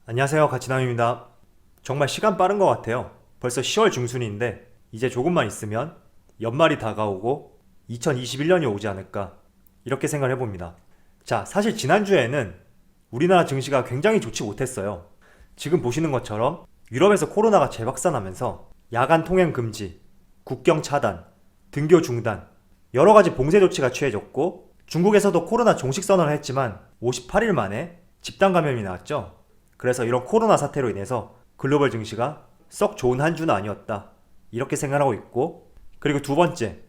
안녕하세요, 가치남입니다. 정말 시간 빠른 것 같아요. 벌써 10월 중순인데 이제 조금만 있으면 연말이 다가오고 2021년이 오지 않을까 이렇게 생각을 해봅니다. 자, 사실 지난주에는 우리나라 증시가 굉장히 좋지 못했어요. 지금 보시는 것처럼 유럽에서 코로나가 재확산하면서 야간 통행 금지, 국경 차단, 등교 중단, 여러 가지 봉쇄 조치가 취해졌고 중국에서도 코로나 종식 선언을 했지만 58일 만에 집단 감염이 나왔죠. 그래서 이런 코로나 사태로 인해서 글로벌 증시가 썩 좋은 한 주는 아니었다. 이렇게 생각하고 있고, 그리고 두 번째,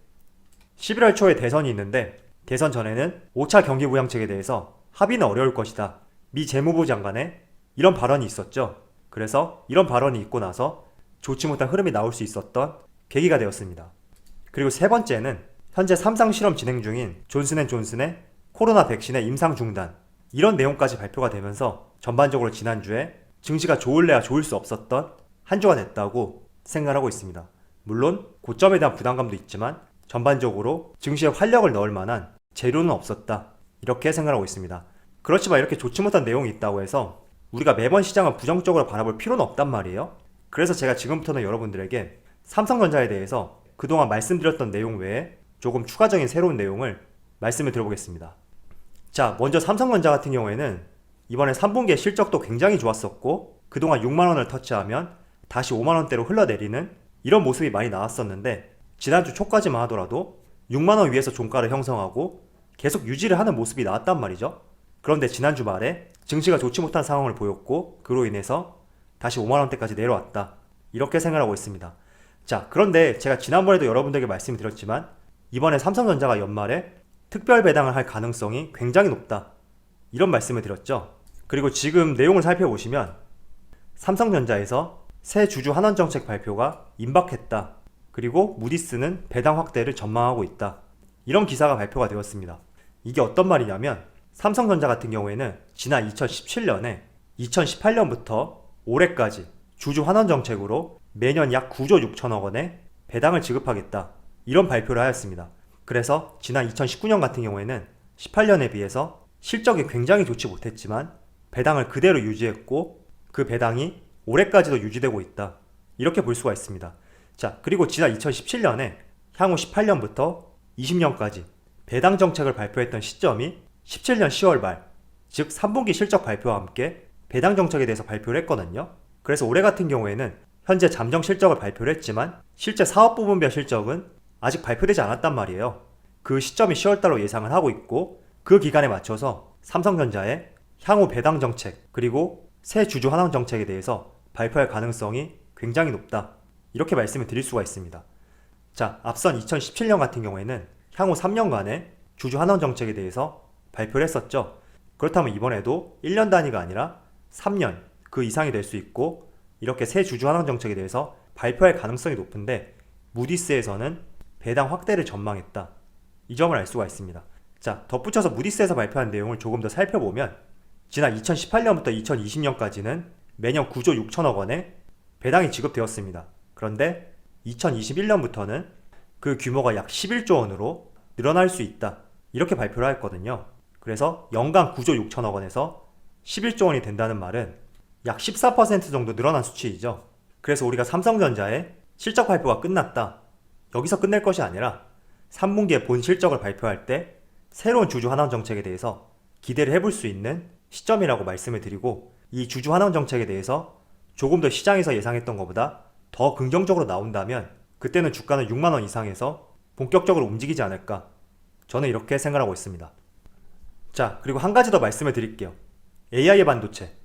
11월 초에 대선이 있는데 대선 전에는 5차 경기 부양책에 대해서 합의는 어려울 것이다. 미 재무부 장관의 이런 발언이 있었죠. 그래서 이런 발언이 있고 나서 좋지 못한 흐름이 나올 수 있었던 계기가 되었습니다. 그리고 세 번째는 현재 3상 실험 진행 중인 존슨앤존슨의 코로나 백신의 임상 중단, 이런 내용까지 발표가 되면서 전반적으로 지난주에 증시가 좋을래야 좋을 수 없었던 한 주가 됐다고 생각하고 있습니다. 물론 고점에 대한 부담감도 있지만 전반적으로 증시에 활력을 넣을 만한 재료는 없었다, 이렇게 생각하고 있습니다. 그렇지만 이렇게 좋지 못한 내용이 있다고 해서 우리가 매번 시장을 부정적으로 바라볼 필요는 없단 말이에요. 그래서 제가 지금부터는 여러분들에게 삼성전자에 대해서 그동안 말씀드렸던 내용 외에 조금 추가적인 새로운 내용을 말씀을 드려보겠습니다. 자, 먼저 삼성전자 같은 경우에는 이번에 3분기에 실적도 굉장히 좋았었고 그동안 6만원을 터치하면 다시 5만원대로 흘러내리는 이런 모습이 많이 나왔었는데, 지난주 초까지만 하더라도 6만원 위에서 종가를 형성하고 계속 유지를 하는 모습이 나왔단 말이죠. 그런데 지난주 말에 증시가 좋지 못한 상황을 보였고 그로 인해서 다시 5만원대까지 내려왔다, 이렇게 생각하고 있습니다. 자, 그런데 제가 지난번에도 여러분들에게 말씀드렸지만 이번에 삼성전자가 연말에 특별 배당을 할 가능성이 굉장히 높다, 이런 말씀을 드렸죠. 그리고 지금 내용을 살펴보시면 삼성전자에서 새 주주 환원 정책 발표가 임박했다, 그리고 무디스는 배당 확대를 전망하고 있다, 이런 기사가 발표가 되었습니다. 이게 어떤 말이냐면 삼성전자 같은 경우에는 지난 2017년에 2018년부터 올해까지 주주 환원 정책으로 매년 약 9조 6천억 원의 배당을 지급하겠다, 이런 발표를 하였습니다. 그래서 지난 2019년 같은 경우에는 18년에 비해서 실적이 굉장히 좋지 못했지만 배당을 그대로 유지했고 그 배당이 올해까지도 유지되고 있다, 이렇게 볼 수가 있습니다. 자, 그리고 지난 2017년에 향후 18년부터 20년까지 배당 정책을 발표했던 시점이 17년 10월 말, 즉 3분기 실적 발표와 함께 배당 정책에 대해서 발표를 했거든요. 그래서 올해 같은 경우에는 현재 잠정 실적을 발표를 했지만 실제 사업 부분별 실적은 아직 발표되지 않았단 말이에요. 그 시점이 10월달로 예상을 하고 있고 그 기간에 맞춰서 삼성전자의 향후 배당 정책 그리고 새 주주 환원 정책에 대해서 발표할 가능성이 굉장히 높다, 이렇게 말씀을 드릴 수가 있습니다. 자, 앞선 2017년 같은 경우에는 향후 3년간의 주주 환원 정책에 대해서 발표를 했었죠. 그렇다면 이번에도 1년 단위가 아니라 3년 그 이상이 될 수 있고 이렇게 새 주주 환원 정책에 대해서 발표할 가능성이 높은데 무디스에서는 배당 확대를 전망했다, 이 점을 알 수가 있습니다. 자, 덧붙여서 무디스에서 발표한 내용을 조금 더 살펴보면 지난 2018년부터 2020년까지는 매년 9조 6천억 원의 배당이 지급되었습니다. 그런데 2021년부터는 그 규모가 약 11조 원으로 늘어날 수 있다, 이렇게 발표를 하였거든요. 그래서 연간 9조 6천억 원에서 11조 원이 된다는 말은 약 14% 정도 늘어난 수치이죠. 그래서 우리가 삼성전자의 실적 발표가 끝났다, 여기서 끝낼 것이 아니라 3분기에 본 실적을 발표할 때 새로운 주주 환원 정책에 대해서 기대를 해볼 수 있는 시점이라고 말씀을 드리고, 이 주주 환원 정책에 대해서 조금 더 시장에서 예상했던 것보다 더 긍정적으로 나온다면 그때는 주가는 6만원 이상에서 본격적으로 움직이지 않을까, 저는 이렇게 생각하고 있습니다. 자, 그리고 한 가지 더 말씀을 드릴게요. AI의 반도체,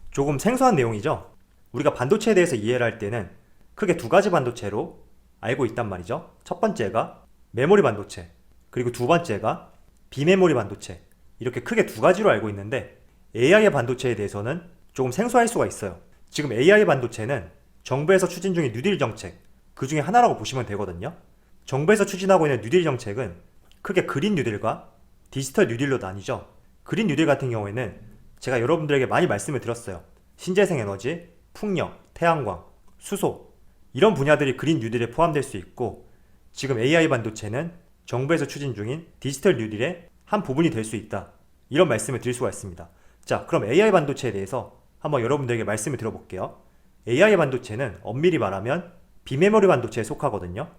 조금 생소한 내용이죠. 우리가 반도체에 대해서 이해를 할 때는 크게 두 가지 반도체로 알고 있단 말이죠. 첫 번째가 메모리 반도체, 그리고 두 번째가 비메모리 반도체, 이렇게 크게 두 가지로 알고 있는데 AI의 반도체에 대해서는 조금 생소할 수가 있어요. 지금 AI의 반도체는 정부에서 추진 중인 뉴딜 정책 그 중에 하나라고 보시면 되거든요. 정부에서 추진하고 있는 뉴딜 정책은 크게 그린 뉴딜과 디지털 뉴딜로 나뉘죠. 그린 뉴딜 같은 경우에는 제가 여러분들에게 많이 말씀을 드렸어요. 신재생 에너지, 풍력, 태양광, 수소, 이런 분야들이 그린 뉴딜에 포함될 수 있고, 지금 AI 반도체는 정부에서 추진 중인 디지털 뉴딜의 한 부분이 될 수 있다, 이런 말씀을 드릴 수가 있습니다. 자, 그럼 AI 반도체에 대해서 한번 여러분들에게 말씀을 드려볼게요. AI 반도체는 엄밀히 말하면 비메모리 반도체에 속하거든요.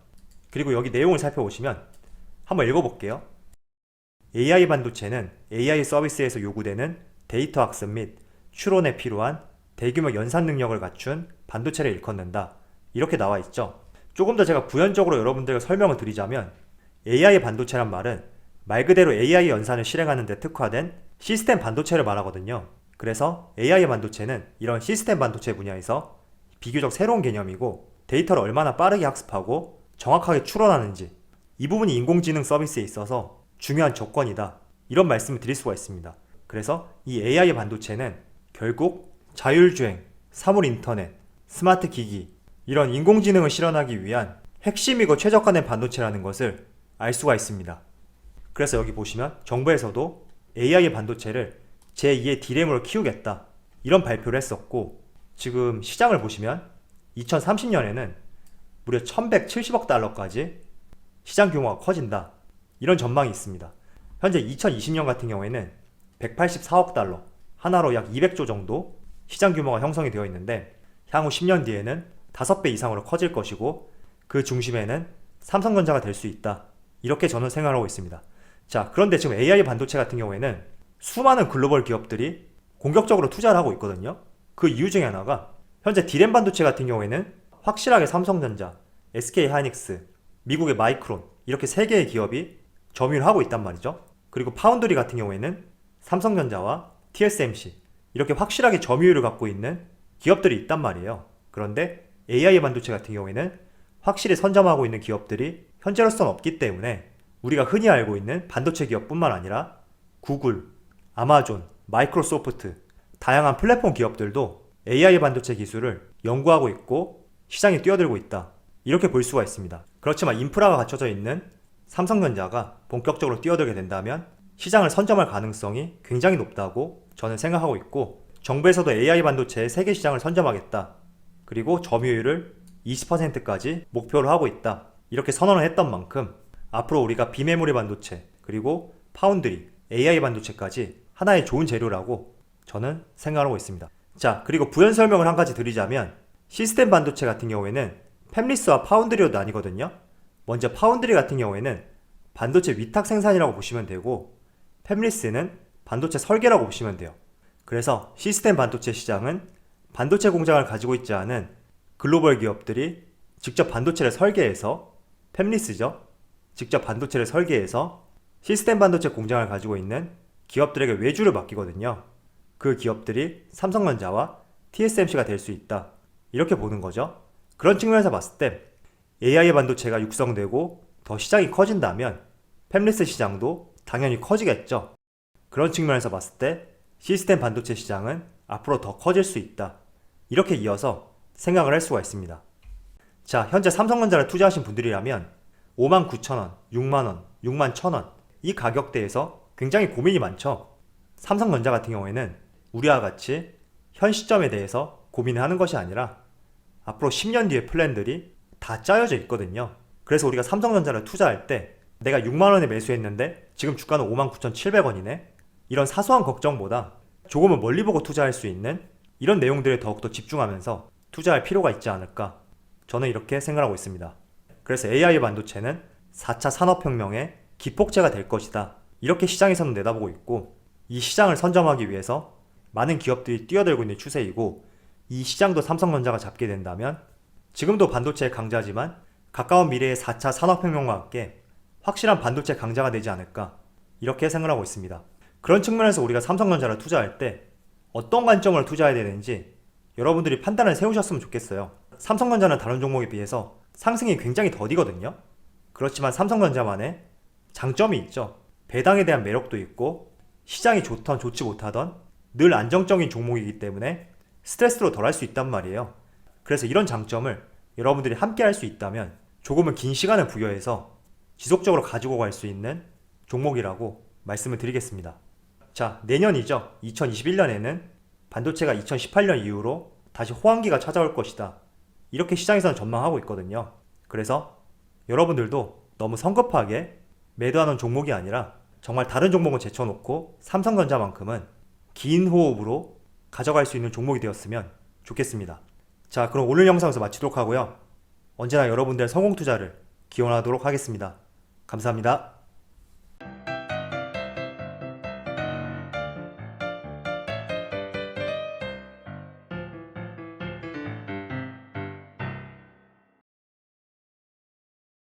그리고 여기 내용을 살펴보시면 한번 읽어볼게요. AI 반도체는 AI 서비스에서 요구되는 데이터 학습 및 추론에 필요한 대규모 연산 능력을 갖춘 반도체를 일컫는다. 이렇게 나와 있죠. 조금 더 제가 부연적으로 여러분들에게 설명을 드리자면 AI 반도체란 말은 말 그대로 AI 연산을 실행하는 데 특화된 시스템 반도체를 말하거든요. 그래서 AI 반도체는 이런 시스템 반도체 분야에서 비교적 새로운 개념이고 데이터를 얼마나 빠르게 학습하고 정확하게 추론하는지 이 부분이 인공지능 서비스에 있어서 중요한 조건이다. 이런 말씀을 드릴 수가 있습니다. 그래서 이 AI 반도체는 결국 자율주행, 사물 인터넷, 스마트 기기 이런 인공지능을 실현하기 위한 핵심이고 최적화된 반도체라는 것을 알 수가 있습니다. 그래서 여기 보시면 정부에서도 AI 반도체를 제2의 D램으로 키우겠다 이런 발표를 했었고 지금 시장을 보시면 2030년에는 무려 1170억 달러까지 시장 규모가 커진다 이런 전망이 있습니다. 현재 2020년 같은 경우에는 184억 달러 하나로 약 200조 정도 시장 규모가 형성이 되어 있는데 향후 10년 뒤에는 5배 이상으로 커질 것이고 그 중심에는 삼성전자가 될 수 있다 이렇게 저는 생각하고 있습니다. 자, 그런데 지금 AI 반도체 같은 경우에는 수많은 글로벌 기업들이 공격적으로 투자를 하고 있거든요. 그 이유 중에 하나가 현재 D램 반도체 같은 경우에는 확실하게 삼성전자, SK하이닉스, 미국의 마이크론 이렇게 3개의 기업이 점유를 하고 있단 말이죠. 그리고 파운드리 같은 경우에는 삼성전자와 TSMC 이렇게 확실하게 점유율을 갖고 있는 기업들이 있단 말이에요. 그런데 AI 반도체 같은 경우에는 확실히 선점하고 있는 기업들이 현재로서는 없기 때문에 우리가 흔히 알고 있는 반도체 기업뿐만 아니라 구글, 아마존, 마이크로소프트 다양한 플랫폼 기업들도 AI 반도체 기술을 연구하고 있고 시장에 뛰어들고 있다 이렇게 볼 수가 있습니다. 그렇지만 인프라가 갖춰져 있는 삼성전자가 본격적으로 뛰어들게 된다면 시장을 선점할 가능성이 굉장히 높다고 저는 생각하고 있고 정부에서도 AI 반도체의 세계 시장을 선점하겠다 그리고 점유율을 20%까지 목표로 하고 있다 이렇게 선언을 했던 만큼 앞으로 우리가 비메모리 반도체 그리고 파운드리, AI 반도체까지 하나의 좋은 재료라고 저는 생각하고 있습니다. 자, 그리고 부연 설명을 한 가지 드리자면 시스템 반도체 같은 경우에는 팹리스와 파운드리로 나뉘거든요. 먼저 파운드리 같은 경우에는 반도체 위탁 생산이라고 보시면 되고 팹리스는 반도체 설계라고 보시면 돼요. 그래서 시스템 반도체 시장은 반도체 공장을 가지고 있지 않은 글로벌 기업들이 직접 반도체를 설계해서 팹리스죠. 직접 반도체를 설계해서 시스템 반도체 공장을 가지고 있는 기업들에게 외주를 맡기거든요. 그 기업들이 삼성전자와 TSMC가 될 수 있다. 이렇게 보는 거죠. 그런 측면에서 봤을 때 AI 반도체가 육성되고 더 시장이 커진다면 팹리스 시장도 당연히 커지겠죠. 그런 측면에서 봤을 때 시스템 반도체 시장은 앞으로 더 커질 수 있다. 이렇게 이어서 생각을 할 수가 있습니다. 자, 현재 삼성전자를 투자하신 분들이라면 59,000원, 6만원, 61,000원 이 가격대에서 굉장히 고민이 많죠. 삼성전자 같은 경우에는 우리와 같이 현 시점에 대해서 고민을 하는 것이 아니라 앞으로 10년 뒤의 플랜들이 다 짜여져 있거든요. 그래서 우리가 삼성전자를 투자할 때 내가 6만원에 매수했는데 지금 주가는 59,700원이네 이런 사소한 걱정보다 조금은 멀리 보고 투자할 수 있는 이런 내용들에 더욱더 집중하면서 투자할 필요가 있지 않을까 저는 이렇게 생각하고 있습니다. 그래서 AI 반도체는 4차 산업혁명의 기폭제가 될 것이다 이렇게 시장에서는 내다보고 있고 이 시장을 선점하기 위해서 많은 기업들이 뛰어들고 있는 추세이고 이 시장도 삼성전자가 잡게 된다면 지금도 반도체의 강자지만 가까운 미래의 4차 산업혁명과 함께 확실한 반도체 강자가 되지 않을까 이렇게 생각하고 있습니다. 그런 측면에서 우리가 삼성전자를 투자할 때 어떤 관점으로 투자해야 되는지 여러분들이 판단을 세우셨으면 좋겠어요. 삼성전자는 다른 종목에 비해서 상승이 굉장히 더디거든요. 그렇지만 삼성전자만의 장점이 있죠. 배당에 대한 매력도 있고 시장이 좋던 좋지 못하던 늘 안정적인 종목이기 때문에 스트레스로 덜 할 수 있단 말이에요. 그래서 이런 장점을 여러분들이 함께 할 수 있다면 조금은 긴 시간을 부여해서 지속적으로 가지고 갈 수 있는 종목이라고 말씀을 드리겠습니다. 자, 내년이죠. 2021년에는 반도체가 2018년 이후로 다시 호황기가 찾아올 것이다. 이렇게 시장에서는 전망하고 있거든요. 그래서 여러분들도 너무 성급하게 매도하는 종목이 아니라 정말 다른 종목은 제쳐놓고 삼성전자만큼은 긴 호흡으로 가져갈 수 있는 종목이 되었으면 좋겠습니다. 자, 그럼 오늘 영상에서 마치도록 하고요. 언제나 여러분들의 성공 투자를 기원하도록 하겠습니다. 감사합니다.